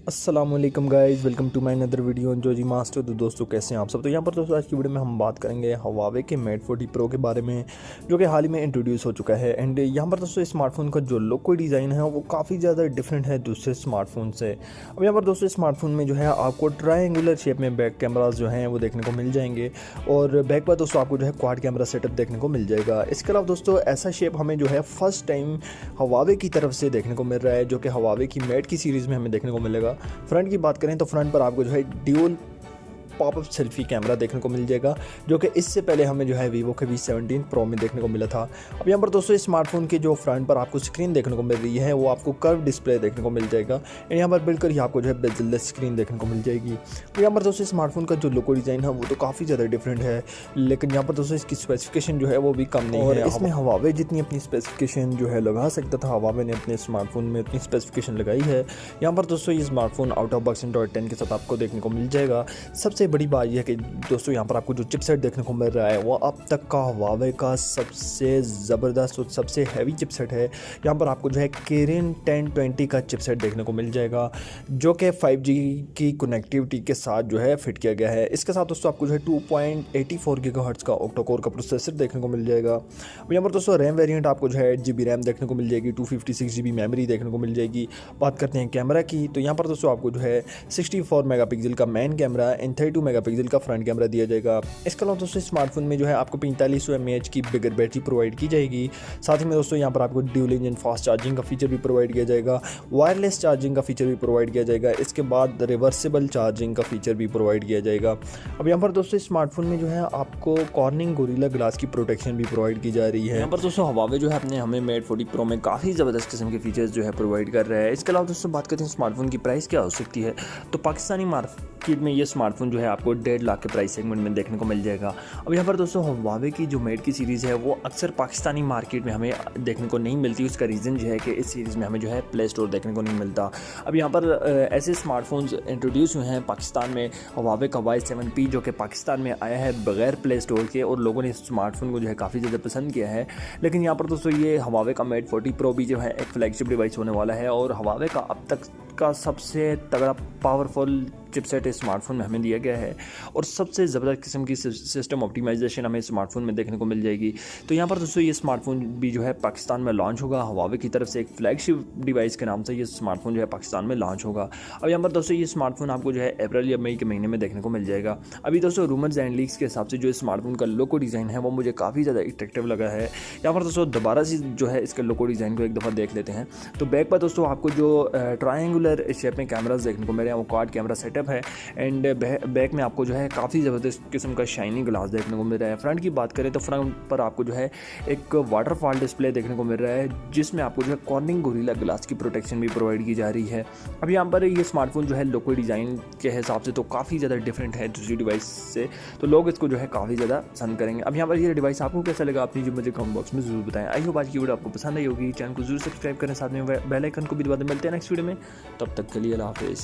अस्सलाम वालेकुम guys, welcome to my another video जो जी मास्टर। तो दोस्तों कैसे हैं आप सब। तो यहाँ पर दोस्तों आज की वीडियो में हम बात करेंगे हवावे के मेट 40 प्रो के बारे में, जो कि हाल ही में इंट्रोड्यूस हो चुका है। एंड यहाँ पर दोस्तों स्मार्टफोन का जो लुक कोई डिज़ाइन है वो काफ़ी ज़्यादा डिफरेंट है दूसरे स्मार्टफोन से। अब यहाँ पर दोस्तों स्मार्टफोन में जो है आपको ट्रायंगुलर शेप में बैक कैमराज जो हैं वो देखने को मिल जाएंगे, और बैक पर दोस्तों आपको जो है क्वाड कैमरा सेटअप देखने को मिल जाएगा। इसके अलावा दोस्तों ऐसा शेप हमें जो है फर्स्ट टाइम हवावे की तरफ से देखने को मिल रहा है, जो कि हवावे की मेट की सीरीज़ में हमें देखने को मिलेगा। फ्रंट की बात करें तो फ्रंट पर आपको जो है ड्यूल पॉपअप सेल्फी कैमरा देखने को मिल जाएगा, जो कि इससे पहले हमें जो है वीवो के V17 प्रो में देखने को मिला था। अब यहाँ पर दोस्तों स्मार्टफोन के जो फ्रंट पर आपको स्क्रीन देखने को मिल रही है वो आपको कर्व डिस्प्ले देखने को मिल जाएगा, एंड यहाँ पर बिल्कुल ही आपको जो है बेजललेस स्क्रीन देखने को मिल जाएगी। तो यहाँ पर दोस्तों स्मार्टफोन का जो लुक डिज़ाइन है वो तो काफ़ी ज़्यादा डिफरेंट है, लेकिन यहाँ पर दोस्तों इसकी स्पेसिफिकेशन जो है वो भी कम नहीं है। इसमें हवावे जितनी अपनी स्पेसिफिकेशन जो है लगा सकता था, हवावे ने अपने स्मार्टफोन में अपनी स्पेसिफिकेशन लगाई है। यहाँ पर दोस्तों ये smartphone out of box Android 10 के साथ आपको देखने को मिल जाएगा। सबसे बड़ी बात यह है कि दोस्तों यहाँ पर आपको जो चिपसेट देखने को मिल रहा है वो अब तक का हवावे का सबसे ज़बरदस्त और सबसे हैवी चिपसेट है। यहाँ पर आपको जो है Kirin 1020 का चिपसेट देखने को मिल जाएगा, जो कि 5G की कनेक्टिविटी के साथ जो है फिट किया गया है। इसके साथ दोस्तों आपको जो है 2.84 गीगाहर्ट्ज़ का ऑक्टा कोर का प्रोसेसर देखने को मिल जाएगा। अब यहाँ पर दोस्तों रैम वेरिएंट आपको जो है 8GB रैम देखने को मिल जाएगी, 256GB मेमोरी देखने को मिल जाएगी। बात करते हैं कैमरा की, तो यहाँ पर दोस्तों आपको जो है 64 मेगापिक्सल का मेन कैमरा एंड 32 मेगापिक्सल का फ्रंट कैमरा दिया जाएगा। इसके अलावा दोस्तों स्मार्टफोन में जो है आपको 4500 mAh की बिगर बैटरी प्रोवाइड की जाएगी। साथ ही में दोस्तों यहाँ पर आपको ड्यूल इंजन फास्ट चार्जिंग का फीचर भी प्रोवाइड किया जाएगा, वायरलेस चार्जिंग का फीचर भी प्रोवाइड किया जाएगा। इसके बाद रिवर्सिबल चार्जिंग का फीचर भी प्रोवाइड किया जाएगा। अब यहाँ पर दोस्तों स्मार्टफोन में जो है आपको कॉर्निंग गोरिल्ला ग्लास की प्रोटेक्शन भी प्रोवाइड की जा रही है। यहाँ पर दोस्तों हवावे जो है अपने हमें मेट 40 प्रो में काफ़ी ज़बरदस्त किस्म के फीचर्स जो है प्रोवाइड कर रहा है। इसके अलावा दोस्तों बात करते हैं स्मार्टफोन की प्राइस क्या हो सकती है, तो पाकिस्तानी मार्केट में ये स्मार्टफोन जो है आपको 1.5 लाख के प्राइस सेगमेंट में देखने को मिल जाएगा। अब यहाँ पर दोस्तों हवावे की जो मेट की सीरीज़ है वो अक्सर पाकिस्तानी मार्केट में हमें देखने को नहीं मिलती। उसका रीज़न ये है कि इस सीरीज़ में हमें जो है प्ले स्टोर देखने को नहीं मिलता। अब यहाँ पर ऐसे स्मार्टफोन्स इंट्रोड्यूस हुए हैं पाकिस्तान में, हवावे का Y7P जो कि पाकिस्तान में आया है बगैर प्ले स्टोर के, और लोगों ने इस स्मार्टफोन को जो है काफ़ी ज़्यादा पसंद किया है। लेकिन यहाँ पर दोस्तों ये हवावे का मेट 40 प्रो भी जो है एक फ्लैगशिप डिवाइस होने वाला है, और हवावे का अब तक का सबसे तगड़ा पावरफुल चिपसेट स्मार्टफोन में हमें दिया गया है, और सबसे ज़बरदस्त किस्म की सिस्टम ऑप्टिमाइजेशन हमें स्मार्टफोन में देखने को मिल जाएगी। तो यहाँ पर दोस्तों ये स्मार्टफोन भी जो है पाकिस्तान में लॉन्च होगा, हवावे की तरफ से एक फ्लैगशिप डिवाइस के नाम से ये स्मार्टफोन जो है पाकिस्तान में लॉन्च होगा। अब यहाँ पर दोस्तों ये स्मार्टफोन आपको जो है अप्रैल या मई के महीने में देखने को मिल जाएगा। अभी दोस्तों रूमर्स एंड लीक्स के हिसाब से जो स्मार्टफोन का लोगो डिज़ाइन है वो मुझे काफ़ी ज़्यादा अट्रैक्टिव लगा है। यहाँ पर दोस्तों दोबारा से जो है इसके लोगो डिज़ाइन को एक दफ़ा देख लेते हैं। तो बैक पर दोस्तों आपको जो ट्रायंगुलर शेप में कैमराज देखने को मिल रहे हैं वो क्वाड कैमरा सेटअप है, एंड बैक में आपको जो है काफ़ी ज़बरदस्त किस्म का शाइनी ग्लास देखने को मिल रहा है। फ्रंट की बात करें तो फ्रंट पर आपको जो है एक वाटरफॉल डिस्प्ले देखने को मिल रहा है, जिसमें आपको जो है कॉर्निंग गोरिल्ला ग्लास की प्रोटेक्शन भी प्रोवाइड की जा रही है। अब यहाँ पर ये स्मार्टफोन जो है लोको डिज़ाइन के हिसाब से तो काफ़ी ज़्यादा डिफरेंट है दूसरी डिवाइस से, तो लोग इसको जो है काफ़ी ज़्यादा पसंद करेंगे। अब यहाँ पर ये डिवाइस आपको कैसा लगा अपनी जो मुझे कमेंट बॉक्स में जरूर बताएं। आई होप आज की वीडियो आपको पसंद आई होगी। चैनल को जरूर सब्सक्राइब करें, साथ में बेल आइकन को भी दबा दें। मिलते हैं नेक्स्ट वीडियो में, तब तक के लिए अल्लाह हाफिज़।